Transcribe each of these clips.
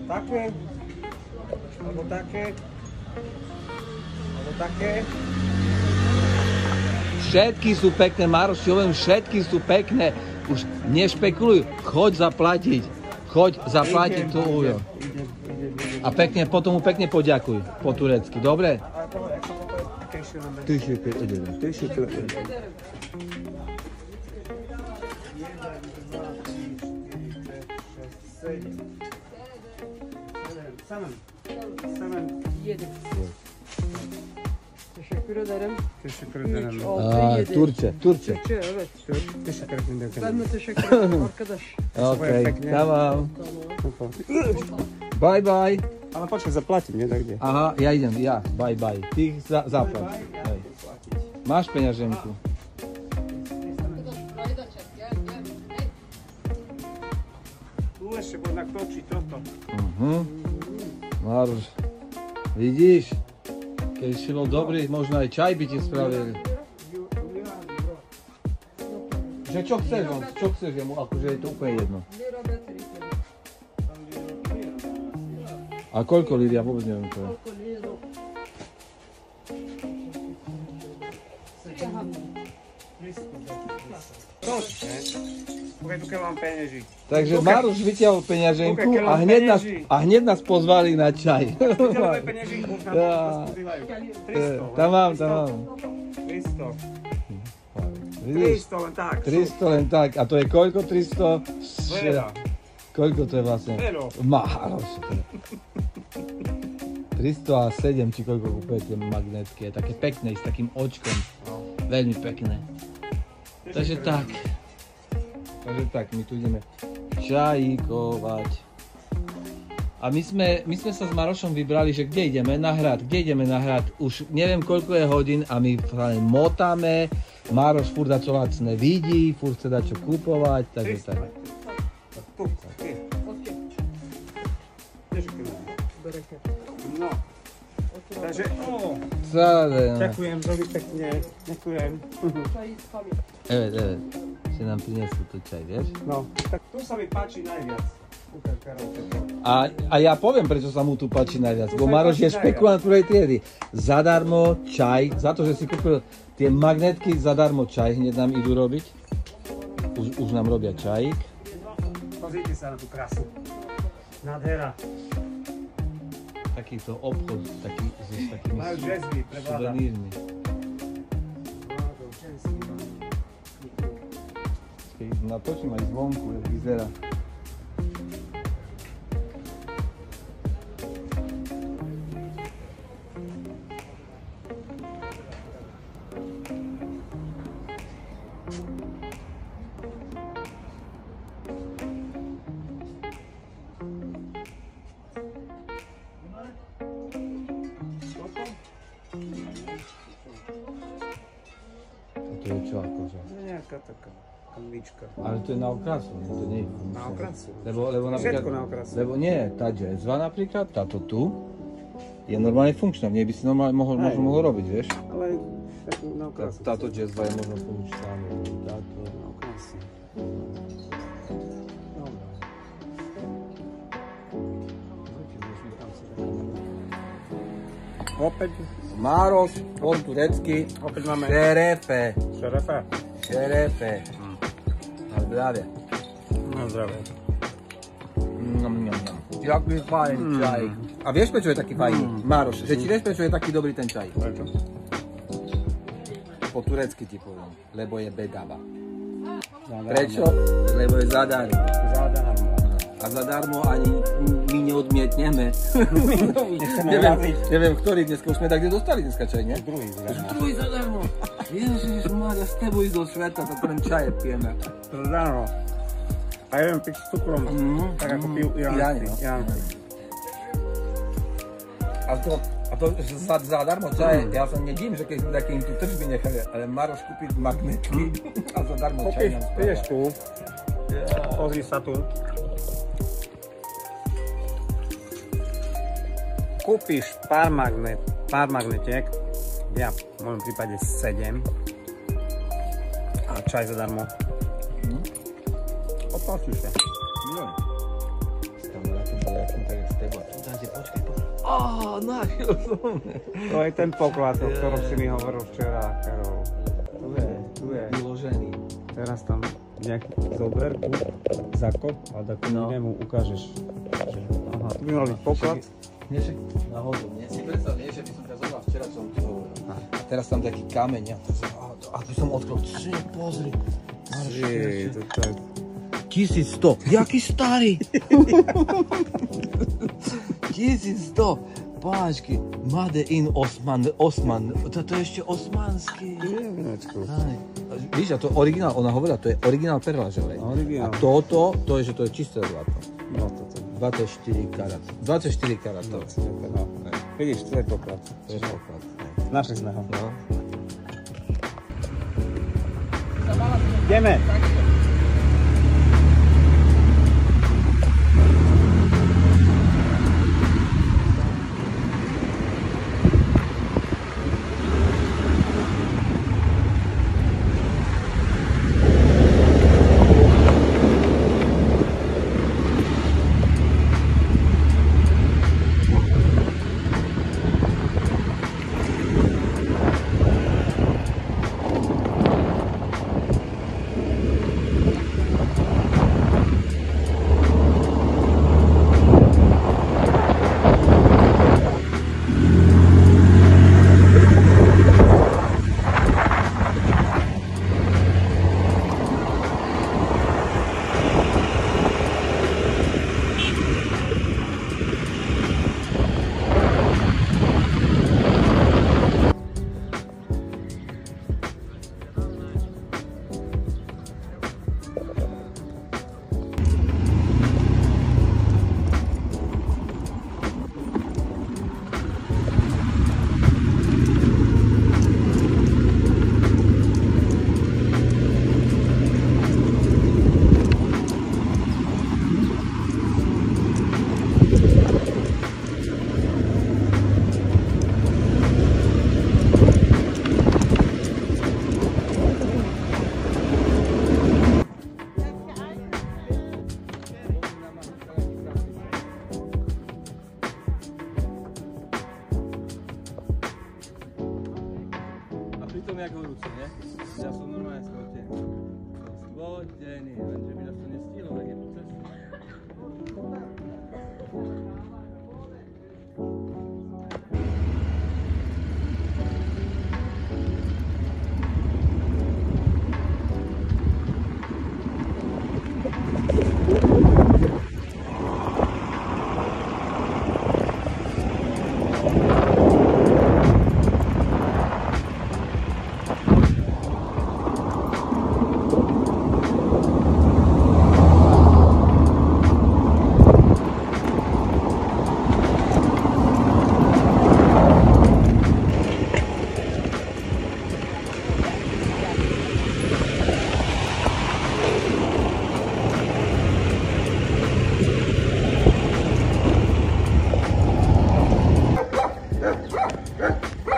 Také. Alebo také. Alebo také. Všetky sú pekné, Maroš, čo viem, všetky sú pekné. Už nešpekuluj, choď zaplatiť. Choď zaplatiť tú ujo. A pekne, potom mu pekne poďakuj po turecky, dobre? Teşekkür ederim. Teşekkür ederim. Teşekkür ederim. Teşekkür ederim. Türkçe. Türkçe, evet. Teşekkür ederim. Ben de teşekkür ederim arkadaş. Okej, tamam. Bye bye. Ale počkaj, zaplatím, nie? Tak kde? Aha, ja idem, bye bye. Ty zaplať. Máš peňaženku. Tu ešte bodnak točí toto. Maroš, vidíš? Keď si bol dobrý, možno aj čaj by ti spravili. Že čo chceš on? Čo chceš jemu? Akože je to úplne jedno. A koľko lír? Ja vôbec neviem, čo je. Takže Maroš vyťahol peňaženku a hneď nás pozvali na čaj. Tam mám. 300 len tak. 300 len tak. A to je koľko? 300? Koľko to je vlastne? Maroš. 307 či koľko kúpujete magnetky. Je také pekné, s takým očkom. Veľmi pekné. Takže tak, my tu ideme čajíkovať. A my sme sa s Marošom vybrali, že kde ideme na hrad. Už neviem koľko je hodín a my motáme. Maroš furt dačo lacné vidí, furt chce dačo kúpovať, takže tak. No. Takže, ďakujem veľmi pekne, ďakujem. Evet, si nám priniesli tu čaj, vieš? No, tak tu sa mi páči najviac. A ja poviem, prečo sa mu tu páči najviac, bo Maroš je špekulant prvej triedy. Zadarmo čaj, za to, že si kúpil tie magnetky, zadarmo čaj hneď nám idú robiť. Už nám robia čajík. Pozrite sa na tú krasu. Nádhera. Takýto obchod, s takými suvenírmi. Natočím aj zvonku, jak vyzerá. To je čo akože? To je nejaká taká kanvička. Ale to je na okrasu, to nie je funkčné. Na okrasu? Lebo napríklad, všetko na okrasu. Lebo nie, tá jazzva napríklad, táto tu, je normálne funkčná, v nej by si normálne mohol robiť, vieš? Ale na okrasu. Táto jazzva je možno funkčná, táto. Na okrasu. Opäť Maroš, po turecky, opäť máme šerefe. Šerefe. Na zdravie. Na zdravie. Jaký fajn čaj. A vieš, prečo je taký fajn? Maroš, že ti vieš, prečo je taký dobrý ten čaj? Prečo? Po turecky ti poviem, lebo je bedava. Prečo? Lebo je zadarmo. A zadarmo ani my neodmietneme. Neviem, ktorý dneska, už sme tak kde dostali dneska čaj, nie? Druhý zadarmo. Ježišmária, s tebou ísť do sveta, to len čaje pijeme. Zadarmo. A ja viem piť s cukrom, tak ako pijú Iránci. A to zadarmo čaje, ja sa nedím, že keď sme takým tu tržby nechali, ale Maroš kúpiť magnetky a zadarmo čaj nám správa. Ideš tu, pozri sa tu. Kúpiš pár magnetiek, ja v mojom prípade 7 a čaj zadarmo. Opáči sa. stretnú tak s tebou. Tu dáte, počkaj. Á, našiel som. To je ten poklad, o ktorom si mi hovoril včera, Karol. Tu je. Vyložený. Teraz tam nejaký zober, tu, zakop a takú inému ukážeš. Že, aha, tu by mal byť poklad. Nie, že náhodou, nie? Si predstav, nie, že by som ťa zobral včera, čo som ti hovoril. A teraz tam taký kameň, a by som odkryl, pozri. To je... 1100, jaký starý? 1100, páčky, Made in Osman, to je ešte osmanský. Víš, a to je originál, ona hovorila, to je originál perla, že vraj. A toto, to je, že to je čisté zlato. No toto. 24 karát. 24 karát. No. Vidíš, to je poklad. To je poklad. Našli sme ho. No. Ideme. Pritom jak horúce, nie? Ja som normálne sklotený. Sklotený, lenže by nás to nestihlo, tak je po ceste.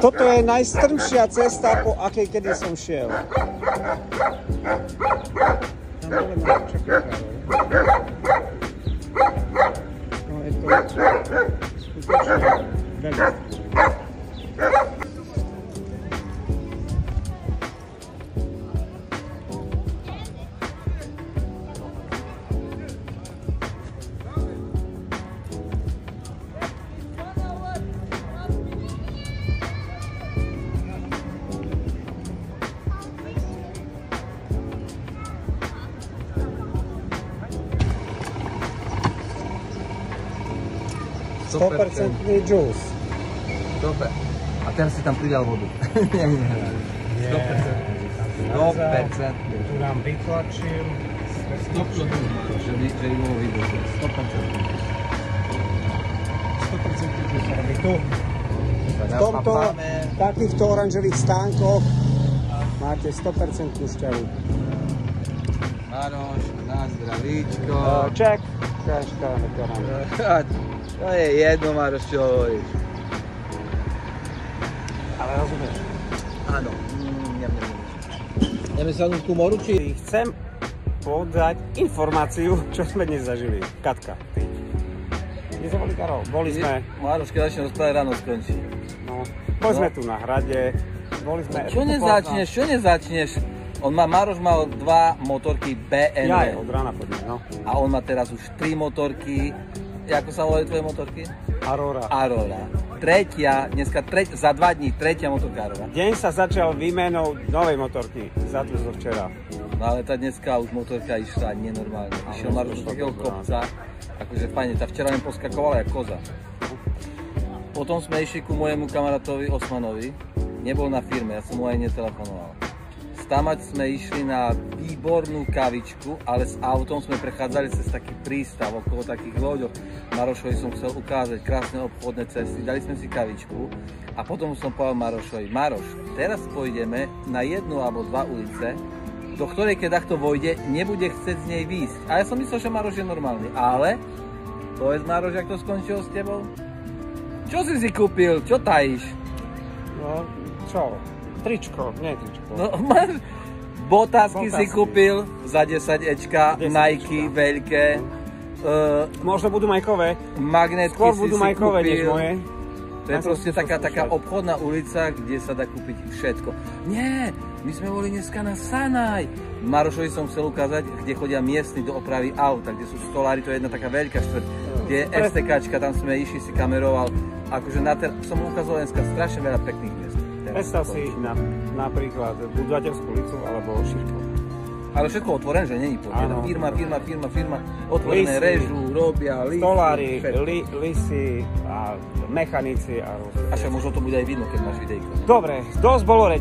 Toto je najstrmšia cesta, po akej kedy som šiel. Tam dole ma čaká Karol. No je to skutočne veľa. Stopercentný džús. Dobre. A teraz si tam pridal vodu. Nie. 100%. Tu nám vytlačil. 100%. Že by mohol vidieť. 100% džús sa robí tu. V tomto, takýchto oranžových stánkoch máte 100% šťavu. Maroš, na zdravíčko. Ček. Kaškáme to nám. To je jedno, Maroš, čo hovoríš. Ale rozumieš. Áno. Ideme sa k moru, či... Chcem podať informáciu, čo sme dnes zažili. Katka, ty. Kde sme boli, Karol? Boli sme... Mároš, keď začne rozprávať, ráno skončí. No, boli sme tu na hrade. Boli sme... Čo nezačneš? Mároš mal 2 motorky BMW. Ja, od rána poďme, no. A on má teraz už 3 motorky. Ako sa volajú tvoje motorky? Aurora. Za 2 dní tretia motorka Aurora. Deň sa začal výmenou novej motorky. Za tu zo včera. No ale tá dneska už motorka išla nenormálne. Išiel Maroš do takého kopca. Akože fajne, tá včera len poskakovala jak koza. Potom sme išli ku mojemu kamarátovi Osmanovi. Nebol na firme, ja som mu aj netelefonoval. Stamať sme išli na výbornú kavičku, ale s autom sme prechádzali cez taký prístav okolo takých loďov. Marošovi som chcel ukázať krásne obchodné cesty, dali sme si kavičku a potom som povedal Marošovi: Maroš, teraz pôjdeme na 1 alebo 2 ulice, do ktorej keď takto vojde, nebude chcieť z nej výjsť. A ja som myslel, že Maroš je normálny, ale povedz Maroš, jak to skončilo s tebou? Čo si kúpil? Čo tajíš? No, čo? Tričko, nie tričko. No, botázky si kúpil za 10 Ečka, Nike veľké. Možno budú majkové. Magnetky skôr budú si majkové kúpil. než moje. To je proste taká obchodná ulica, kde sa dá kúpiť všetko. Nie, my sme boli dneska na Sanaj. Marošovi som chcel ukázať, kde chodia miestni do opravy auta, kde sú stolári, to je jedna taká veľká štvrť, kde je STKčka, tam sme išli, si kameroval. Akože som mu ukázal dneska strašne veľa pekných miest. Predstav si napríklad Budovateľskú ulicu alebo Šírko. Ale všetko otvorené, že není povedané. Firma, otvorené, Lisy, režu, robia, lisy. Stolári, lisy a mechanici a však možno to bude aj vidno, keď máš videjko. Dobre, dosť bolo reči.